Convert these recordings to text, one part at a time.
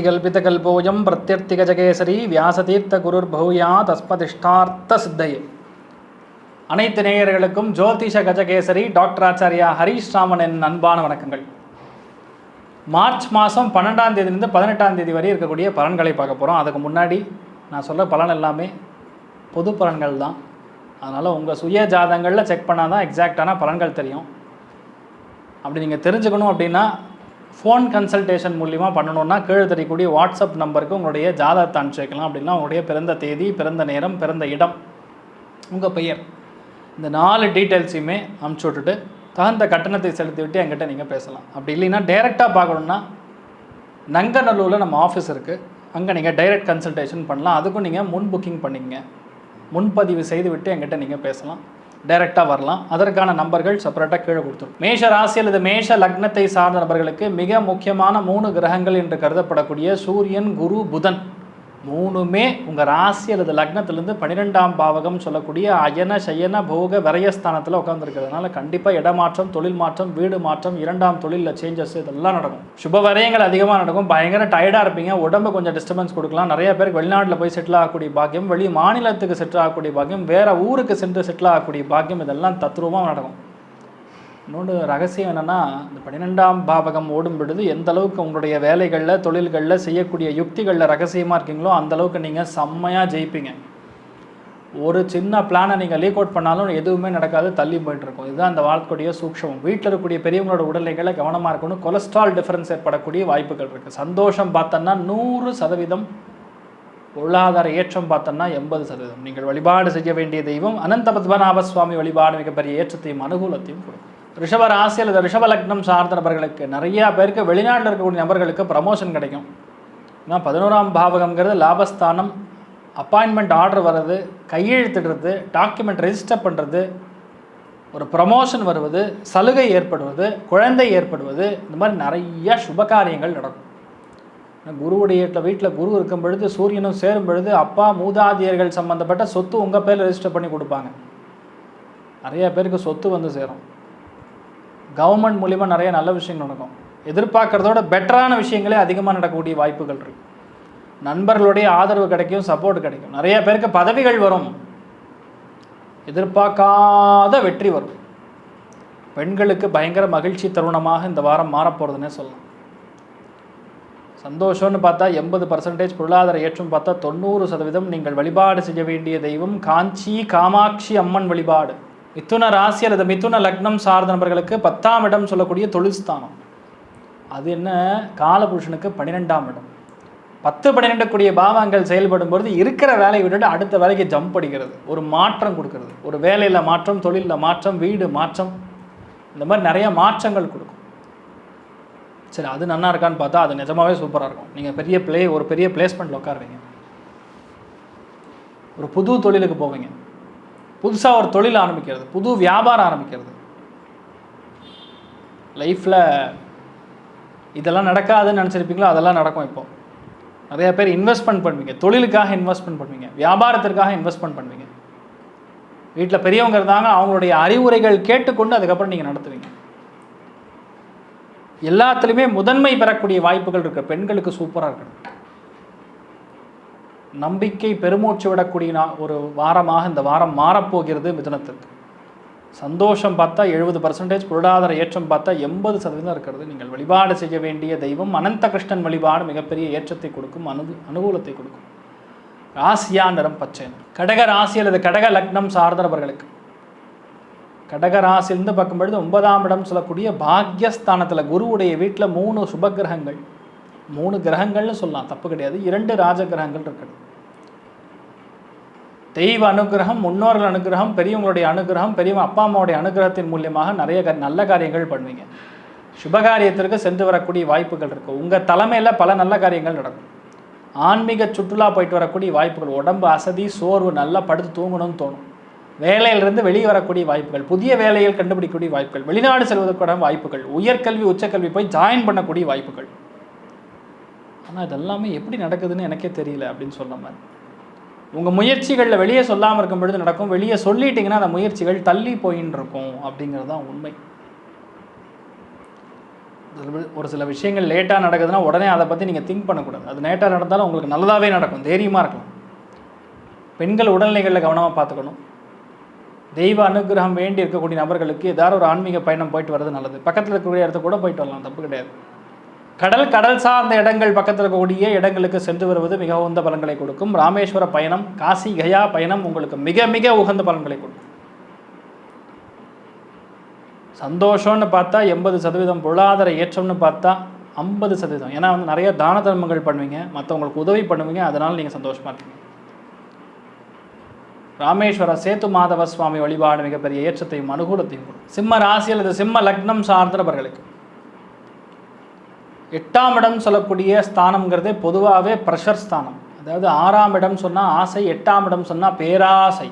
கல்பிதகல்போயம் பிரத்யர்த்திகஜகேசரி வியாசதீர்த்த குருர் பௌயா தஸ்மதிஷ்டார்த்த சித்தையே. அனைத்து நேயர்களுக்கும் ஜோதிஷ கஜகேசரி டாக்டர் ஆச்சாரியா ஹரீஷ் ராமன் என் அன்பான வணக்கங்கள். மார்ச் மாதம் 12ஆம் தேதியிலிருந்து 18ஆம் தேதி வரை இருக்கக்கூடிய பலன்களை பார்க்க போகிறோம். அதுக்கு முன்னாடி நான் சொல்ல பலன் எல்லாமே பொது பலன்கள் தான். அதனால் உங்கள் சுய ஜாதங்களில் செக் பண்ணால் தான் எக்ஸாக்டான பலன்கள் தெரியும். அப்படி நீங்கள் தெரிஞ்சுக்கணும் அப்படின்னா ஃபோன் கன்சல்டேஷன் மூலிமா பண்ணணுன்னா கீழே தெரியக்கூடிய வாட்ஸ்அப் நம்பருக்கு உங்களுடைய ஜாதகத்தை அனுப்பிச்சிக்கலாம். அப்படின்னா உங்களுடைய பிறந்த தேதி, பிறந்த நேரம், பிறந்த இடம், உங்கள் பெயர், இந்த 4 டீட்டெயில்ஸையுமே அனுப்பிச்சி விட்டுட்டு தகுந்த கட்டணத்தை செலுத்தி விட்டு என்கிட்ட நீங்கள் பேசலாம். அப்படி இல்லைன்னா டைரெக்டாக பார்க்கணுன்னா நங்கநல்லூரில் நம்ம ஆஃபீஸ் இருக்குது, அங்கே நீங்கள் டைரெக்ட் கன்சல்டேஷன் பண்ணலாம். அதுக்கும் நீங்கள் முன் புக்கிங் பண்ணிங்க, முன்பதிவு செய்து விட்டு என்கிட்ட நீங்கள் பேசலாம், டைரெக்டாக வரலாம். அதற்கான நம்பர்கள் செப்பரேட்டாக கீழே கொடுத்துரும். மேஷ ராசி அல்லது மேஷ லக்னத்தை சார்ந்த நபர்களுக்கு மிக முக்கியமான 3 கிரகங்கள் என்று கருதப்படக்கூடிய சூரியன், குரு, புதன் 3மே உங்கள் ராசி அல்லது லக்னத்திலேருந்து 12ஆம் பாவகம் சொல்லக்கூடிய அயன சயன போக விரயஸ்தானத்தில் உட்காந்துருக்கிறதுனால கண்டிப்பாக இடமாற்றம், தொழில் மாற்றம், வீடு மாற்றம், 2ஆம் தொழிலில் சேஞ்சஸ் இதெல்லாம் நடக்கும். சுப விரயங்கள் அதிகமாக நடக்கும். பயங்கர டயர்டாக இருப்பீங்க, உடம்பு கொஞ்சம் டிஸ்டர்பன்ஸ் கொடுக்கலாம். நிறைய பேருக்கு வெளிநாட்டில் போய் செட்டில் ஆகக்கூடிய பாக்கியம், வெளி மாநிலத்துக்கு செட்டில் ஆகக்கூடிய பாக்கியம், வேறு ஊருக்கு சென்று செட்டில் ஆகக்கூடிய பாக்கியம், இதெல்லாம் தத்ரூபமாக நடக்கும். இன்னொன்று ரகசியம் என்னென்னா, இந்த 12ஆம் பாவகம் ஓடும் பொழுது எந்த அளவுக்கு உங்களுடைய வேலைகளில், தொழில்களில், செய்யக்கூடிய யுக்திகளில் ரகசியமாக இருக்கீங்களோ அந்தளவுக்கு நீங்கள் செம்மையாக ஜெயிப்பீங்க. ஒரு சின்ன பிளானை நீங்கள் லீக் அவுட் பண்ணாலும் எதுவுமே நடக்காது, தள்ளி போயிட்டுருக்கும். இதுதான் அந்த வாழ்க்கையுடைய சூக்ஷமம். வீட்டில் இருக்கக்கூடிய பெரியவங்களோட உடல்நிலைகளை கவனமாக இருக்கணும். கொலஸ்ட்ரால் டிஃபரன்ஸ் ஏற்படக்கூடிய வாய்ப்புகள் இருக்குது. சந்தோஷம் பார்த்தோன்னா 100%, பொருளாதார ஏற்றம் பார்த்தோன்னா 80%. நீங்கள் வழிபாடு செய்ய வேண்டிய தெய்வம் அனந்த பத்மநாப சுவாமி வழிபாடு மிகப்பெரிய ஏற்றத்தையும் அனுகூலத்தையும் கொடுக்கும். ரிஷப ராசி அல்லது ரிஷப லக்னம் சார்ந்த நபர்களுக்கு, நிறையா பேருக்கு வெளிநாட்டில் இருக்கக்கூடிய நபர்களுக்கு ப்ரமோஷன் கிடைக்கும். ஏன்னா 11ஆம் பாவகம்ங்கிறது லாபஸ்தானம். அப்பாயின்மெண்ட் ஆர்டர் வர்றது, கையெழுத்திடுறது, டாக்குமெண்ட் ரெஜிஸ்டர் பண்ணுறது, ஒரு ப்ரமோஷன் வருவது, சலுகை ஏற்படுவது, குழந்தை ஏற்படுவது, இந்த மாதிரி நிறைய சுபகாரியங்கள் நடக்கும். குருவுடைய வீட்டில் குரு இருக்கும் பொழுது, சூரியனும் சேரும் பொழுது அப்பா மூதாதையர்கள் சம்மந்தப்பட்ட சொத்து உங்கள் பேரில் ரெஜிஸ்டர் பண்ணி கொடுப்பாங்க. நிறைய பேருக்கு சொத்து வந்து சேரும். கவர்மெண்ட் மூலிமா நிறைய நல்ல விஷயங்கள் நடக்கும். எதிர்பார்க்குறதோட பெட்டரான விஷயங்களே அதிகமாக நடக்கக்கூடிய வாய்ப்புகள் இருக்குது. நண்பர்களுடைய ஆதரவு கிடைக்கும், சப்போர்ட் கிடைக்கும். நிறைய பேருக்கு பதவிகள் வரும், எதிர்பார்க்காத வெற்றி வரும். பெண்களுக்கு பயங்கர மகிழ்ச்சி தருணமாக இந்த வாரம் மாறப்போகிறதுனே சொல்லலாம். சந்தோஷம்னு பார்த்தா 80%, பொருளாதார ஏற்றம் பார்த்தா 90%. நீங்கள் வழிபாடு செய்ய வேண்டிய தெய்வம் காஞ்சி காமாட்சி அம்மன் வழிபாடு. மிதுன ராசி அல்லது மிதுன லக்னம் சார்ந்த நபர்களுக்கு 10ஆம் இடம் சொல்லக்கூடிய தொழில் ஸ்தானம். அது என்ன, காலபுருஷனுக்கு 12ஆம் இடம். 10-12 கூடிய பாவங்கள் செயல்படும் பொழுது இருக்கிற வேலையை விட்டுட்டு அடுத்த வேலைக்கு ஜம்ப் அடிக்கிறது, ஒரு மாற்றம் கொடுக்கறது. ஒரு வேலையில் மாற்றம், தொழிலில் மாற்றம், வீடு மாற்றம், இந்த மாதிரி நிறைய மாற்றங்கள் கொடுக்கும். சரி, அது நல்லா இருக்கான்னு பார்த்தா அது நிஜமாகவே சூப்பராக இருக்கும். நீங்கள் ஒரு பெரிய பிளேஸ்மெண்ட்டில் உட்காருவீங்க, ஒரு புது தொழிலுக்கு போவீங்க, புதுசாக ஒரு தொழில் ஆரம்பிக்கிறது, புது வியாபாரம் ஆரம்பிக்கிறது. லைஃப்பில் இதெல்லாம் நடக்காதுன்னு நினச்சிருப்பீங்களோ அதெல்லாம் நடக்கும். இப்போது நிறைய பேர் இன்வெஸ்ட்மெண்ட் பண்ணுவீங்க, தொழிலுக்காக இன்வெஸ்ட்மெண்ட் பண்ணுவீங்க, வியாபாரத்திற்காக இன்வெஸ்ட்மெண்ட் பண்ணுவீங்க. வீட்டில் பெரியவங்க இருந்தாங்க, அவங்களுடைய அறிவுரைகள் கேட்டுக்கொண்டு அதுக்கப்புறம் நீங்கள் நடத்துவீங்க. எல்லாத்துலேயுமே முதன்மை பெறக்கூடிய வாய்ப்புகள் இருக்குது. பெண்களுக்கு சூப்பராக இருக்கணும். நம்பிக்கை பெருமூச்சு விடக்கூடிய ஒரு வாரமாக இந்த வாரம் மாறப்போகிறது மிதுனத்திற்கு. சந்தோஷம் பார்த்தா 70%, பொருளாதார ஏற்றம் பார்த்தா 80% இருக்கிறது. நீங்கள் வழிபாடு செய்ய வேண்டிய தெய்வம் அனந்த கிருஷ்ணன் வழிபாடு மிகப்பெரிய ஏற்றத்தை கொடுக்கும், அனுகூலத்தை கொடுக்கும். ராசியா நிறம் பச்சை. கடக ராசி அல்லது கடக லக்னம் சார்ந்த நபர்களுக்கு, கடக ராசிலிருந்து பார்க்கும்பொழுது 9ஆம் இடம் சொல்லக்கூடிய பாக்யஸ்தானத்தில் குருவுடைய வீட்டில் 3 சுபகிரகங்கள், 3 கிரகங்கள்னு சொல்லலாம், தப்பு கிடையாது. 2 ராஜ கிரகங்கள் இருக்குது. தெய்வ அனுகிரகம், முன்னோர்கள் அனுகிரகம், பெரியவங்களுடைய அனுகிரகம், பெரியவங்க அப்பா அம்மாவுடைய அனுகிரகத்தின் மூலியமாக நிறைய நல்ல காரியங்கள் பண்ணுவீங்க. சுபகாரியத்திற்கு சென்று வரக்கூடிய வாய்ப்புகள் இருக்குது. உங்கள் தலைமையில் பல நல்ல காரியங்கள் நடக்கும். ஆன்மீக சுற்றுலா போயிட்டு வரக்கூடிய வாய்ப்புகள். உடம்பு அசதி, சோர்வு, நல்லா படுத்து தூங்கணும்னு தோணும். வேலையிலிருந்து வெளியே வரக்கூடிய வாய்ப்புகள், புதிய வேலைகள் கண்டுபிடிக்கக்கூடிய வாய்ப்புகள், வெளிநாடு செல்வதற்கான வாய்ப்புகள், உயர்கல்வி உச்சக்கல்வி போய் ஜாயின் பண்ணக்கூடிய வாய்ப்புகள். ஆனால் இதெல்லாமே எப்படி நடக்குதுன்னு எனக்கே தெரியல அப்படின்னு சொன்ன மாதிரி உங்கள் முயற்சிகளில் வெளியே சொல்லாமல் இருக்கும் பொழுது நடக்கும், வெளியே சொல்லிட்டீங்கன்னா அந்த முயற்சிகள் தள்ளி போயின்னு இருக்கும் அப்படிங்கிறது தான் உண்மை. ஒரு சில விஷயங்கள் லேட்டாக நடக்குதுன்னா உடனே அதை பற்றி நீங்கள் திங்க் பண்ணக்கூடாது. அது லேட்டாக நடந்தாலும் உங்களுக்கு நல்லதாகவே நடக்கும், தைரியமாக இருக்கலாம். பெண்கள் உடல்நிலைகளில் கவனமாக பார்த்துக்கணும். தெய்வ அனுகிரகம் வேண்டி இருக்கக்கூடிய நபர்களுக்கு ஏதாவது ஒரு ஆன்மீக பயணம் போயிட்டு வர்றது நல்லது. பக்கத்தில் இருக்கக்கூடிய இடத்துக்கு கூட போயிட்டு வரலாம், தப்பு கிடையாது. கடல் சார்ந்த இடங்கள் பக்கத்தில் இருக்கக்கூடிய இடங்களுக்கு சென்று வருவது மிக உகந்த பலன்களை கொடுக்கும். ராமேஸ்வர பயணம், காசி கயா பயணம் உங்களுக்கு மிக மிக உகந்த பலன்களை கொடுக்கும். சந்தோஷம்னு பார்த்தா 80%, பொருளாதார ஏற்றம்னு பார்த்தா 50%. ஏன்னா நிறைய தான தர்மங்கள் பண்ணுவீங்க, மற்றவங்களுக்கு உதவி பண்ணுவீங்க, அதனால் நீங்கள் சந்தோஷமாக இருக்கீங்க. ராமேஸ்வர சேத்து மாதவ சுவாமி வழிபாடு மிகப்பெரிய ஏற்றத்தையும் அனுகூலத்தையும் கொடுக்கும். சிம்ம ராசி அல்லது சிம்ம லக்னம் சார்ந்தவர்களுக்கு 8ஆம் இடம் சொல்லக்கூடிய ஸ்தானம்ங்கிறதே பொதுவாகவே ப்ரெஷர் ஸ்தானம். அதாவது 6ஆம் இடம் சொன்னால் ஆசை, 8ஆம் இடம் சொன்னால் பேராசை.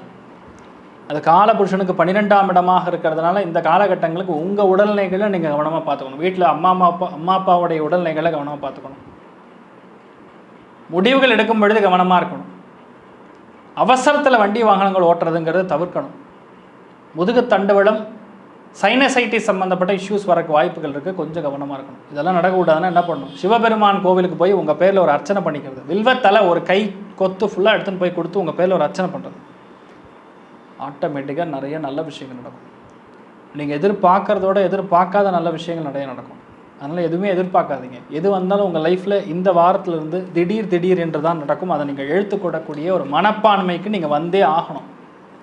அது காலபுருஷனுக்கு 12ஆம் இடமாக இருக்கிறதுனால இந்த காலகட்டங்களுக்கு உங்கள் உடல்நிலைகளை நீங்கள் கவனமாக பார்த்துக்கணும். வீட்டில் அம்மா அப்பாவுடைய உடல்நிலைகளை கவனமாக பார்த்துக்கணும். முடிவுகள் எடுக்கும் பொழுது கவனமாக இருக்கணும். அவசரத்தில் வண்டி வாகனங்கள் ஓட்டுறதுங்கிறத தவிர்க்கணும். முதுகு தண்டுவடம், சைனசைட்டிஸ் சம்மந்தப்பட்ட இஷ்யூஸ் வரக்கு வாய்ப்புகள் இருக்குது, கொஞ்சம் கவனமாக இருக்கணும். இதெல்லாம் நடக்கக்கூடாதுன்னா என்ன பண்ணணும்? சிவபெருமான் கோவிலுக்கு போய் உங்கள் பேரில் ஒரு அர்ச்சனை பண்ணிக்கிறது. வில்வத்தலை ஒரு கை கொத்து ஃபுல்லாக எடுத்துன்னு போய் கொடுத்து உங்கள் பேரில் ஒரு அர்ச்சனை பண்ணுறது, ஆட்டோமேட்டிக்காக நிறைய நல்ல விஷயங்கள் நடக்கும். நீங்கள் எதிர்பார்க்குறதோட எதிர்பார்க்காத நல்ல விஷயங்கள் நிறைய நடக்கும். அதனால் எதுவுமே எதிர்பார்க்காதீங்க. எது வந்தாலும் உங்கள் லைஃப்பில் இந்த வாரத்திலிருந்து திடீர் என்று தான் நடக்கும். அதை நீங்கள் எழுத்துக்கூடக்கூடிய ஒரு மனப்பான்மைக்கு நீங்கள் வந்தே ஆகணும்.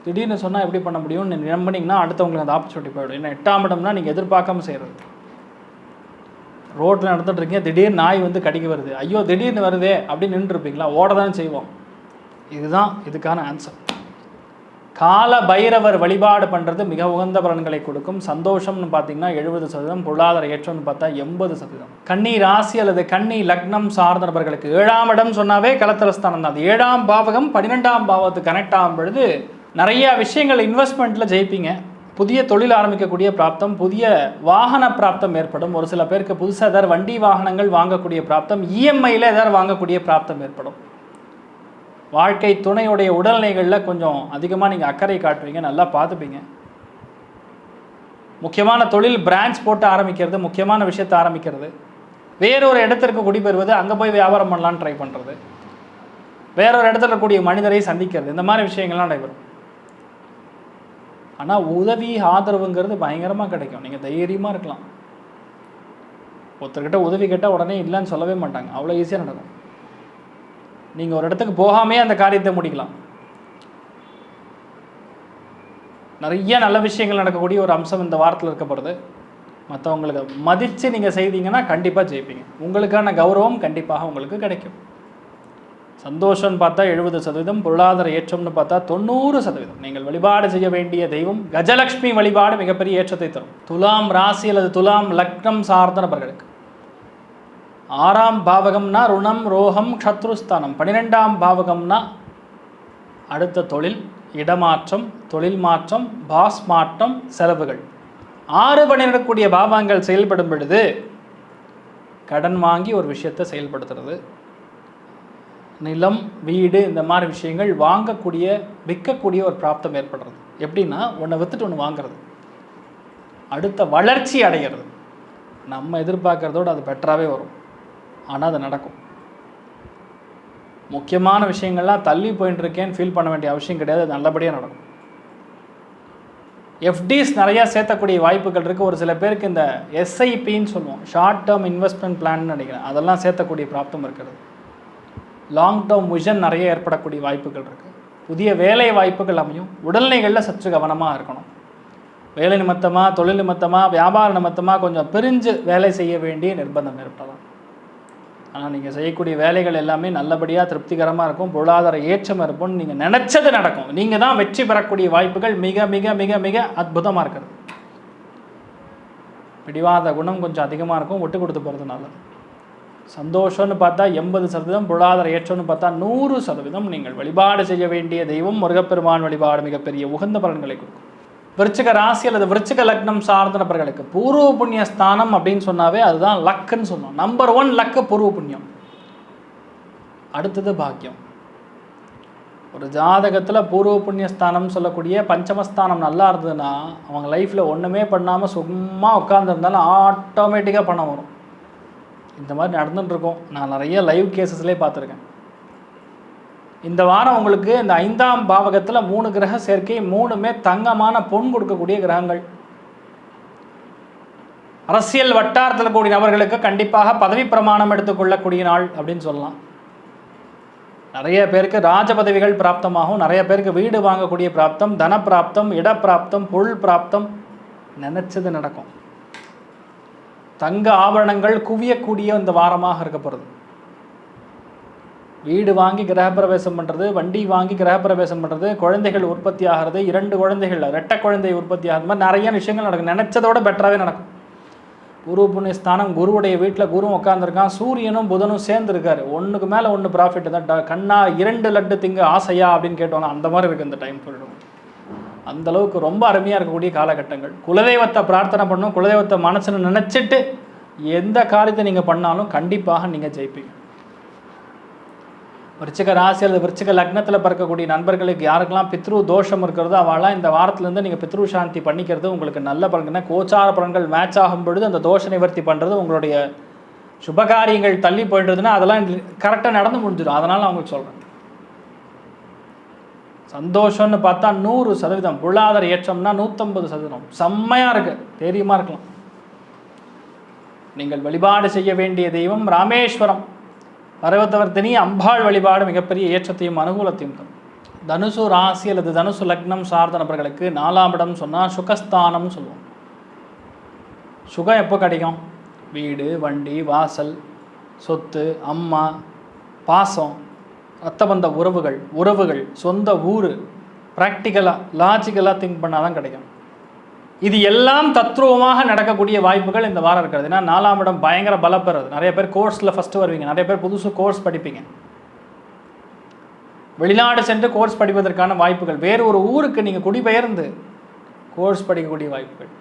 திடீர்னு சொன்னால் எப்படி பண்ண முடியும்னு நம்பினீங்கன்னா அடுத்தவங்களுக்கு அந்த ஆப்பர்ச்சுனிட்டி போய்டும். ஏன்னா 8ஆம் இடம்னா நீங்கள் எதிர்பார்க்காம செய்கிறது. ரோட்டில் நடந்துட்டு இருக்கீங்க, திடீர்னு நாய் வந்து கடிக்க வருது, ஐயோ திடீர்னு வருதே அப்படின்னு நின்றுருப்பீங்களா? ஓட தான் செய்வோம். இதுதான் இதுக்கான ஆன்சர். கால பைரவர் வழிபாடு பண்ணுறது மிக உகந்த பலன்களை கொடுக்கும். சந்தோஷம்னு பார்த்தீங்கன்னா 70%, பொருளாதார ஏற்றம்னு பார்த்தா 80%. கன்னி ராசி அல்லது கன்னி லக்னம் சார்ந்த நபர்களுக்கு 7ஆம் இடம் சொன்னாவே கலத்தரஸ்தானம் தான். அது 7ஆம் பாவகம் 12ஆம் பாவத்துக்கு கனெக்ட் ஆகும் பொழுது நிறைய விஷயங்கள் இன்வெஸ்ட்மெண்ட்டில் ஜெயிப்பீங்க. புதிய தொழில் ஆரம்பிக்கக்கூடிய பிராப்தம், புதிய வாகன பிராப்தம் ஏற்படும். ஒரு சில பேருக்கு புதுசாக ஏதாவது வண்டி வாகனங்கள் வாங்கக்கூடிய பிராப்தம், இஎம்ஐயில் ஏதாவது வாங்கக்கூடிய பிராப்தம் ஏற்படும். வாழ்க்கை துணையுடைய உடல்நிலைகளில் கொஞ்சம் அதிகமாக நீங்கள் அக்கறை காட்டுவீங்க, நல்லா பார்த்துப்பீங்க. முக்கியமான தொழில் பிரான்ச் போட்டு ஆரம்பிக்கிறது, முக்கியமான விஷயத்தை ஆரம்பிக்கிறது, வேறொரு இடத்திற்கு குடிபெறுவது, அங்கே போய் வியாபாரம் பண்ணலான்னு ட்ரை பண்ணுறது, வேறொரு இடத்துல இருக்கக்கூடிய மனிதரை சந்திக்கிறது, இந்த மாதிரி விஷயங்கள்லாம் நடைபெறும். ஆனால் உதவி ஆதரவுங்கிறது பயங்கரமாக கிடைக்கும். நீங்கள் தைரியமாக இருக்கலாம். ஒருத்தர்கிட்ட உதவி கேட்டால் உடனே இல்லைன்னு சொல்லவே மாட்டாங்க, அவ்வளோ ஈஸியாக நடக்கும். நீங்கள் ஒரு இடத்துக்கு போகாமே அந்த காரியத்தை முடிக்கலாம். நிறைய நல்ல விஷயங்கள் நடக்கக்கூடிய ஒரு அம்சம் இந்த வாரத்தில் இருக்கப்படுது. மற்றவங்களுக்கு மதித்து நீங்கள் செய்தீங்கன்னா கண்டிப்பாக ஜெயிப்பீங்க. உங்களுக்கான கௌரவம் கண்டிப்பாக உங்களுக்கு கிடைக்கும். சந்தோஷம்னு பார்த்தா 70%, பொருளாதார ஏற்றம்னு பார்த்தா 90%. நீங்கள் வழிபாடு செய்ய வேண்டிய தெய்வம் கஜலட்சுமி வழிபாடு மிகப்பெரிய ஏற்றத்தை தரும். துலாம் ராசி அல்லது துலாம் லக்னம் சார்ந்த நபர்களுக்கு 6ஆம் பாவகம்னா ருணம், ரோகம், க்ஷத்ருஸ்தானம். 12ஆம் பாவகம்னா அடுத்த தொழில், இடமாற்றம், தொழில் மாற்றம், பாஸ் மாற்றம், செலவுகள். 6 12 பாவங்கள் செயல்படும் பொழுது கடன் வாங்கி ஒரு விஷயத்தை செயல்படுத்துறது, நிலம், வீடு, இந்த மாதிரி விஷயங்கள் வாங்கக்கூடிய விற்கக்கூடிய ஒரு பிராப்தம் ஏற்படுறது. எப்படின்னா ஒன்றை விற்றுட்டு ஒன்று வாங்கிறது, அடுத்த வளர்ச்சி அடைகிறது. நம்ம எதிர்பார்க்குறதோடு அது பெட்டராகவே வரும், ஆனால் அது நடக்கும். முக்கியமான விஷயங்கள்லாம் தள்ளி போயிட்டு இருக்கேன்னு ஃபீல் பண்ண வேண்டிய அவசியம் கிடையாது, அது நல்லபடியாக நடக்கும். எஃப்டிஸ் நிறையா சேர்த்தக்கூடிய வாய்ப்புகள் இருக்குது. ஒரு சில பேருக்கு இந்த எஸ்ஐபின்னு சொல்லுவோம், ஷார்ட் டேர்ம் இன்வெஸ்ட்மெண்ட் பிளான்னு நினைக்கிறேன், அதெல்லாம் சேர்த்தக்கூடிய பிராப்தம் இருக்கிறது. லாங் டேர்ம் விஷன் நிறைய ஏற்படக்கூடிய வாய்ப்புகள் இருக்குது. புதிய வேலை வாய்ப்புகள் அமையும். உடல்நிலைகளில் சற்று கவனமாக இருக்கணும். வேலை நிமித்தமாக, தொழில் நிமித்தமாக, வியாபார நிமித்தமாக கொஞ்சம் பிரிஞ்சு வேலை செய்ய வேண்டிய நிர்பந்தம் ஏற்படலாம். ஆனால் நீங்கள் செய்யக்கூடிய வேலைகள் எல்லாமே நல்லபடியாக திருப்திகரமாக இருக்கும், பொருளாதார ஏற்றம் இருக்கும், நீங்கள் நினச்சது நடக்கும். நீங்கள் தான் வெற்றி பெறக்கூடிய வாய்ப்புகள் மிக மிக மிக மிக அற்புதமாக இருக்கிறது. பிடிவாத குணம் கொஞ்சம் அதிகமாக இருக்கும், விட்டு கொடுத்து போகிறது நல்லது. சந்தோஷம்னு பார்த்தா 80%, பொருளாதார ஏற்றம்னு பார்த்தா 100%. நீங்கள் வழிபாடு செய்ய வேண்டிய தெய்வம் முருகப்பெருமான் வழிபாடு மிகப்பெரிய உகந்த பலன்களை கொடுக்கும். விருச்சிக ராசி அல்லது விருச்சிக லக்னம் சார்ந்த நபர்களுக்கு பூர்வ புண்ணிய ஸ்தானம் அப்படின்னு சொன்னாவே அதுதான் லக்குன்னு சொன்னோம். நம்பர் 1 லக்கு பூர்வ புண்ணியம், அடுத்தது பாக்கியம். ஒரு ஜாதகத்தில் பூர்வ புண்ணியஸ்தானம் சொல்லக்கூடிய பஞ்சமஸ்தானம் நல்லா இருந்ததுன்னா அவங்க லைஃப்பில் ஒன்றுமே பண்ணாமல் சும்மா உட்காந்துருந்தாலும் ஆட்டோமேட்டிக்காக பணம் வரும். இந்த மாதிரி நடந்துட்டுருக்கோம். நான் நிறைய லைவ் கேசஸ்லேயே பார்த்துருக்கேன். இந்த வாரம் உங்களுக்கு இந்த 5ஆம் பாவகத்தில் 3 கிரக சேர்க்கை, 3மே தங்கமான பொன் கொடுக்கக்கூடிய கிரகங்கள். அரசியல் வட்டாரத்தில் கூடிய நபர்களுக்கு கண்டிப்பாக பதவி பிரமாணம் எடுத்துக்கொள்ளக்கூடிய நாள் அப்படின்னு சொல்லலாம். நிறைய பேருக்கு ராஜ பதவிகள் பிராப்தமாகும், நிறைய பேருக்கு வீடு வாங்கக்கூடிய பிராப்தம், தன பிராப்தம், இடப்பிராப்தம், பொருள் பிராப்தம், நினைச்சது நடக்கும். தங்க ஆபரணங்கள் குவியக்கூடிய இந்த வாரமாக இருக்க போகிறது. வீடு வாங்கி கிரகப்பிரவேசம் பண்ணுறது, வண்டி வாங்கி கிரகப்பிரவேசம் பண்ணுறது, குழந்தைகள் உற்பத்தி ஆகிறது, 2 குழந்தைகள் ரெட்டை குழந்தை உற்பத்தி ஆகிறது, மாதிரி நிறைய விஷயங்கள் நடக்கும். நினச்சதோட பெட்டராகவே நடக்கும். குரு புண்ணியஸ்தானம், குருவுடைய வீட்டில் குரு உட்காந்துருக்கான், சூரியனும் புதனும் சேர்ந்துருக்காரு. ஒன்றுக்கு மேலே ஒன்று ப்ராஃபிட் தான். கண்ணா 2 லட்டு திங்க ஆசையா அப்படின்னு கேட்டோன்னா அந்த மாதிரி இருக்குது இந்த டைம் சொல்லிடும். அந்தளவுக்கு ரொம்ப அருமையாக இருக்கக்கூடிய காலகட்டங்கள். குலதெய்வத்தை பிரார்த்தனை பண்ணணும், குலதெய்வத்தை மனசில் நினச்சிட்டு எந்த காரியத்தை நீங்கள் பண்ணாலும் கண்டிப்பாக நீங்கள் ஜெயிப்பீங்க. விருச்சிக ராசி அல்லது விருச்சிக லக்னத்தில் பிறக்கக்கூடிய நண்பர்களுக்கு யாருக்கெல்லாம் பித்ரு தோஷம் இருக்கிறதோ அவெல்லாம் இந்த வாரத்துலேருந்து நீங்கள் பித்ரு சாந்தி பண்ணிக்கிறது உங்களுக்கு நல்ல பலன்கள். கோச்சார பலன்கள் மேட்ச் ஆகும் பொழுது அந்த தோஷ நிவர்த்தி பண்ணுறது, உங்களுடைய சுபகாரியங்கள் தள்ளி போயிடுறதுன்னா அதெல்லாம் கரெக்டாக நடந்து முடிஞ்சிடும். அதனால் நான் உங்களுக்கு சொல்கிறேன். சந்தோஷம்னு பார்த்தா 100%, பொருளாதார ஏற்றம்னா 150%. செம்மையாக இருக்குது, தைரியமாக இருக்கலாம். நீங்கள் வழிபாடு செய்ய வேண்டிய தெய்வம் ராமேஸ்வரம், பர்வதவர்த்தினி அம்பாள் வழிபாடு மிகப்பெரிய ஏற்றத்தையும் அனுகூலத்தையும் தரும். தனுசு ராசி அல்லது தனுசு லக்னம் சார்ந்த நபர்களுக்கு 4ஆம் இடம் சொன்னால் சுகஸ்தானம்னு சொல்லுவோம். சுகம் எப்போ கிடைக்கும்? வீடு, வண்டி, வாசல், சொத்து, அம்மா, பாசம், ரத்தபந்த உறவுகள், சொந்த ஊர், ப்ராக்டிக்கலாக லாஜிக்கலாக திங்க் பண்ணால் தான் கிடைக்கும். இது எல்லாம் தத்ரூபமாக நடக்கக்கூடிய வாய்ப்புகள் இந்த வாரம் இருக்கிறது. ஏன்னா 4ஆம் இடம் பயங்கர பலப்பெறது. நிறைய பேர் கோர்ஸில் ஃபஸ்ட்டு வருவீங்க, நிறைய பேர் புதுசு கோர்ஸ் படிப்பீங்க, வெளிநாடு சென்று கோர்ஸ் படிப்பதற்கான வாய்ப்புகள், வேறு ஒரு ஊருக்கு நீங்கள் குடிபெயர்ந்து கோர்ஸ் படிக்கக்கூடிய வாய்ப்புகள்,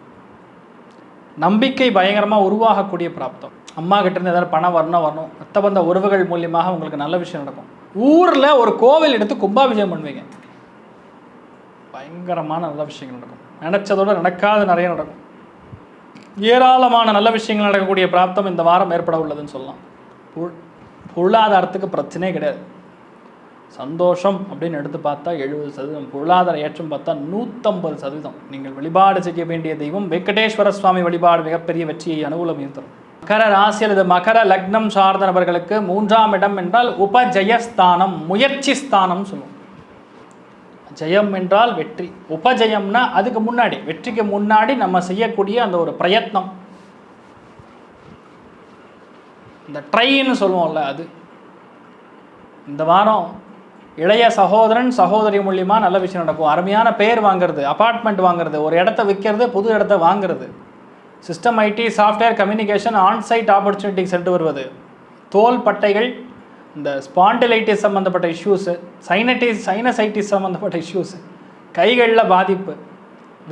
நம்பிக்கை பயங்கரமாக உருவாகக்கூடிய பிராப்தம். அம்மா கிட்டேருந்து ஏதாவது பணம் வரணும், ரத்தபந்த உறவுகள் மூலியமாக உங்களுக்கு நல்ல விஷயம் நடக்கும். ஊரில் ஒரு கோவில் எடுத்து கும்பாபிஷேகம் பண்ணுவீங்க, பயங்கரமான நல்ல விஷயங்கள் நடக்கும். நினச்சதோடு நடக்காது நிறைய நடக்கும். ஏராளமான நல்ல விஷயங்கள் நடக்கக்கூடிய பிராப்தம் இந்த வாரம் ஏற்பட உள்ளதுன்னு சொல்லலாம். பொருளாதாரத்துக்கு பிரச்சனையே கிடையாது. சந்தோஷம் அப்படின்னு எடுத்து பார்த்தா 70%, பொருளாதார ஏற்றம் பார்த்தா 150%. நீங்கள் வழிபாடு செய்ய வேண்டிய தெய்வம் வெங்கடேஸ்வர சுவாமி வழிபாடு மிகப்பெரிய வெற்றியை அனுகூலம் தரும். மகர ராசி அல்லது மகர லக்னம் சார்ந்த நபர்களுக்கு 3ஆம் இடம் என்றால் உபஜயஸ்தானம், முயற்சி ஸ்தானம் சொல்லுவோம். ஜெயம் என்றால் வெற்றி, உபஜயம்னா அதுக்கு முன்னாடி, வெற்றிக்கு முன்னாடி நம்ம செய்யக்கூடிய அந்த ஒரு பிரயத்னம், இந்த ட்ரைன்னு சொல்லுவோம்ல அது. இந்த வாரம் இளைய சகோதரன் சகோதரி மூலியமாக நல்ல விஷயம் நடக்கும். அருமையான பேர் வாங்குறது, அப்பார்ட்மெண்ட் வாங்குறது, ஒரு இடத்த விற்கிறது, புது இடத்த வாங்குறது, system, IT, software, communication, onsite opportunity சென்று வருவது, தோல் பட்டைகள், இந்த ஸ்பாண்டிலைட்டிஸ் சம்மந்தப்பட்ட இஷ்யூஸு, சைனசைட்டிஸ் சம்மந்தப்பட்ட இஷ்யூஸு, கைகளில் பாதிப்பு,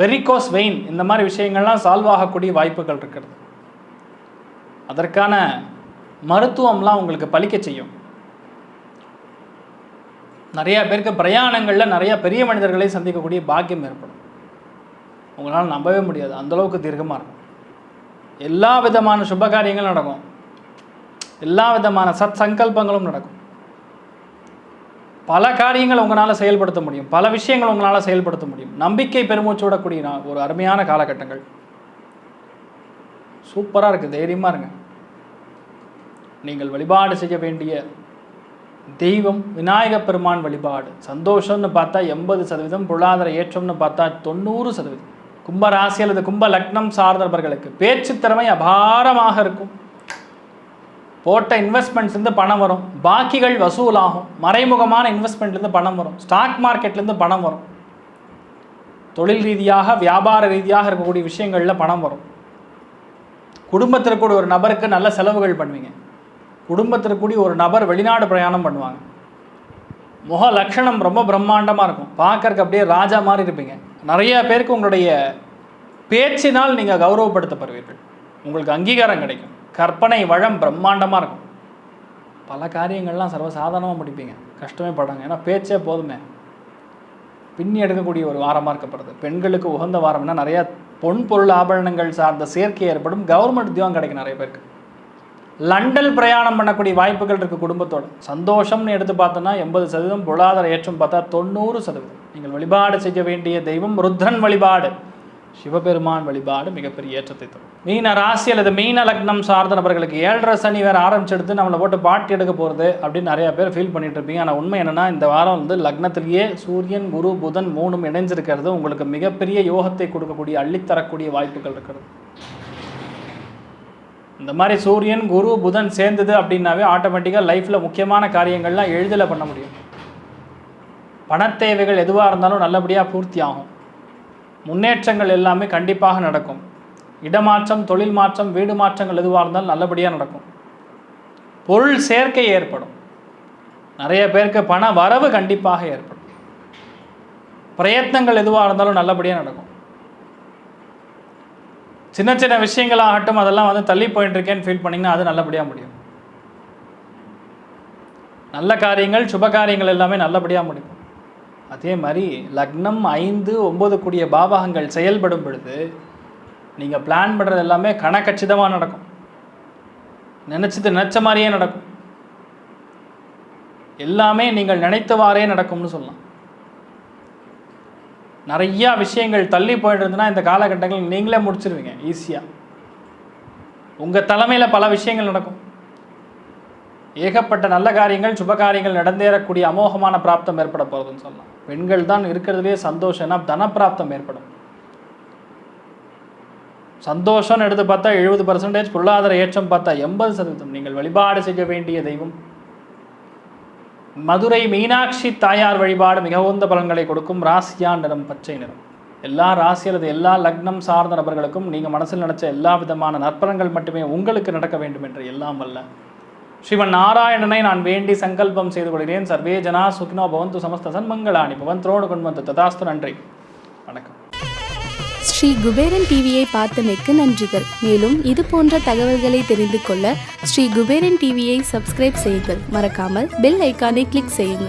வெரிகோஸ் வெயின், இந்த மாதிரி விஷயங்கள்லாம் சால்வ் ஆகக்கூடிய வாய்ப்புகள் இருக்கிறது. அதற்கான மருத்துவம்லாம் உங்களுக்கு பலிக்க செய்யும். நிறையா பேருக்கு பிரயாணங்களில் நிறையா பெரிய மனிதர்களை சந்திக்கக்கூடிய பாக்கியம் ஏற்படும். உங்களால் நம்பவே முடியாது, அந்தளவுக்கு தீர்க்கமாக இருக்கும். எல்லா விதமான சுபகாரியங்களும் நடக்கும், எல்லா விதமான சத் சங்கல்பங்களும் நடக்கும். பல காரியங்கள் உங்களால் செயல்படுத்த முடியும், பல விஷயங்கள் உங்களால் செயல்படுத்த முடியும். நம்பிக்கை பெருமூச்சு விடக்கூடிய ஒரு அருமையான காலகட்டங்கள். சூப்பராக இருக்குது, தைரியமாக இருங்க. நீங்கள் வழிபாடு செய்ய வேண்டிய தெய்வம் விநாயக பெருமான் வழிபாடு. சந்தோஷம்னு பார்த்தா 80%, பொருளாதார ஏற்றம்னு பார்த்தா 90%. கும்ப ராசி அல்லது கும்ப லக்னம் சார்ந்தவர்களுக்கு பேச்சு திறமை அபாரமாக இருக்கும். போட்ட இன்வெஸ்ட்மெண்ட்ஸ்லேருந்து பணம் வரும், பாக்கிகள் வசூலாகும், மறைமுகமான இன்வெஸ்ட்மெண்ட்லேருந்து பணம் வரும், ஸ்டாக் மார்க்கெட்லேருந்து பணம் வரும், தொழில் ரீதியாக வியாபார ரீதியாக இருக்கக்கூடிய விஷயங்களில் பணம் வரும். குடும்பத்திற்குரிய ஒரு நபருக்கு நல்ல செலவுகள் பண்ணுவீங்க. குடும்பத்திற்குரிய ஒரு நபர் வெளிநாடு பிரயாணம் பண்ணுவாங்க. முக லட்சணம் ரொம்ப பிரம்மாண்டமாக இருக்கும், பார்க்கறக்கு அப்படியே ராஜா மாதிரி இருப்பீங்க. நிறைய பேருக்கு உங்களுடைய பேச்சினால் நீங்கள் கௌரவப்படுத்தப்படுவீர்கள், உங்களுக்கு அங்கீகாரம் கிடைக்கும். கற்பனை வளம் பிரம்மாண்டமாக இருக்கும், பல காரியங்கள்லாம் சர்வசாதாரணமாக முடிப்பீங்க. கஷ்டமே படாங்க. ஏன்னா பேச்சே போதுமே. பின்னி எடுக்கக்கூடிய ஒரு வாரமாக இருக்கப்படுது. பெண்களுக்கு உகந்த வாரம்னா நிறையா பொன் பொருள் ஆபரணங்கள் சார்ந்த சேர்க்கை ஏற்படும். கவர்மெண்ட் உத்தியோகம் கிடைக்கும் நிறைய பேருக்கு. லண்டன் பிரயாணம் பண்ணக்கூடிய வாய்ப்புகள் இருக்குது குடும்பத்தோட. சந்தோஷம்னு எடுத்து பார்த்தோன்னா 80%, பொருளாதார ஏற்றம் பார்த்தா 90%. நீங்கள் வழிபாடு செய்ய வேண்டிய தெய்வம் ருத்ரன் வழிபாடு, சிவபெருமான் வழிபாடு மிகப்பெரிய ஏற்றத்தை தரும். மீன ராசி அல்லது மீன லக்னம் சார்ந்த நபர்களுக்கு 7.5 சனி வேறு ஆரம்பிச்செடுத்து நம்மளை போட்டு பாட்டி எடுக்க போகிறது அப்படின்னு நிறையா பேர் ஃபீல் பண்ணிட்டு இருப்பீங்க. ஆனால் உண்மை என்னென்னா, இந்த வாரம் லக்னத்திலேயே சூரியன், குரு, புதன் 3ம் இணைஞ்சிருக்கிறது உங்களுக்கு மிகப்பெரிய யோகத்தை கொடுக்கக்கூடிய, அள்ளித்தரக்கூடிய வாய்ப்புகள் இருக்கிறது. இந்த மாதிரி சூரியன், குரு, புதன் சேர்ந்தது அப்படின்னாவே ஆட்டோமேட்டிக்காக லைஃப்பில் முக்கியமான காரியங்கள்லாம் எளிதில் பண்ண முடியும். பணத்தேவைகள் எதுவாக இருந்தாலும் நல்லபடியாக பூர்த்தி ஆகும். முன்னேற்றங்கள் எல்லாமே கண்டிப்பாக நடக்கும். இடமாற்றம், தொழில் மாற்றம், வீடு மாற்றங்கள் எதுவாக இருந்தாலும் நல்லபடியாக நடக்கும். பொருள் சேர்க்கை ஏற்படும். நிறைய பேருக்கு பண வரவு கண்டிப்பாக ஏற்படும். பிரயத்னங்கள் எதுவாக இருந்தாலும் நல்லபடியாக நடக்கும். சின்ன சின்ன விஷயங்களாகட்டும் அதெல்லாம் தள்ளி போயிட்டு இருக்கேன்னு ஃபீல் பண்ணிங்கன்னா அது நல்லபடியாக முடியும். நல்ல காரியங்கள், சுப காரியங்கள் எல்லாமே நல்லபடியாக முடியும். அதே மாதிரி லக்னம் 5, 9 கூடிய பாவகங்கள் செயல்படும் பொழுது நீங்கள் பிளான் பண்ணுறது எல்லாமே கணக்கச்சிதமாக நடக்கும். நினச்ச மாதிரியே நடக்கும். எல்லாமே நீங்கள் நினைத்தவாறே நடக்கும்னு சொல்லலாம். நிறையா விஷயங்கள் தள்ளி போயிட்டுருந்துன்னா இந்த காலகட்டங்கள் நீங்களே முடிச்சிருவீங்க ஈஸியாக. உங்கள் தலைமையில் பல விஷயங்கள் நடக்கும். ஏகப்பட்ட நல்ல காரியங்கள், சுப காரியங்கள் நடந்தேறக்கூடிய அமோகமான பிராப்தம் ஏற்பட போகிறதுன்னு சொல்லலாம். பெண்கள் தான் இருக்கிறதுலே சந்தோஷம்னா தனப்பிராப்தம் ஏற்படும். சந்தோஷம்னு எடுத்து பார்த்தா 70%, பொருளாதார ஏற்றம் பார்த்தா 80%. நீங்கள் வழிபாடு செய்ய வேண்டிய தெய்வம் மதுரை மீனாட்சி தாயார் வழிபாடு மிக உகந்த பலன்களை கொடுக்கும். ராசியா நிறம் பச்சை நிறம். எல்லா ராசி அல்லது எல்லா லக்னம் சார்ந்த நபர்களுக்கும் நீங்கள் மனசில் நினைச்ச எல்லா விதமான நற்பலன்கள் மட்டுமே உங்களுக்கு நடக்க வேண்டும் என்று எல்லாம் வல்ல ஸ்ரீமன் நாராயணனை நான் வேண்டி சங்கல்பம் செய்து கொள்கிறேன். சர்வே ஜனா சுகினோ பவந்து, சமஸ்த சன்மங்களானி பவந்தோடு கொண்டு ததாஸ்து. நன்றி, வணக்கம். ஸ்ரீ குபேரன் டிவியை பார்த்தமைக்கு நன்றிகள். மேலும் இது போன்ற தகவல்களை தெரிந்து கொள்ள ஸ்ரீ குபேரன் டிவியை சப்ஸ்கிரைப் செய்யுங்கள். மறக்காமல் பெல் ஐக்கானை கிளிக் செய்யுங்கள்.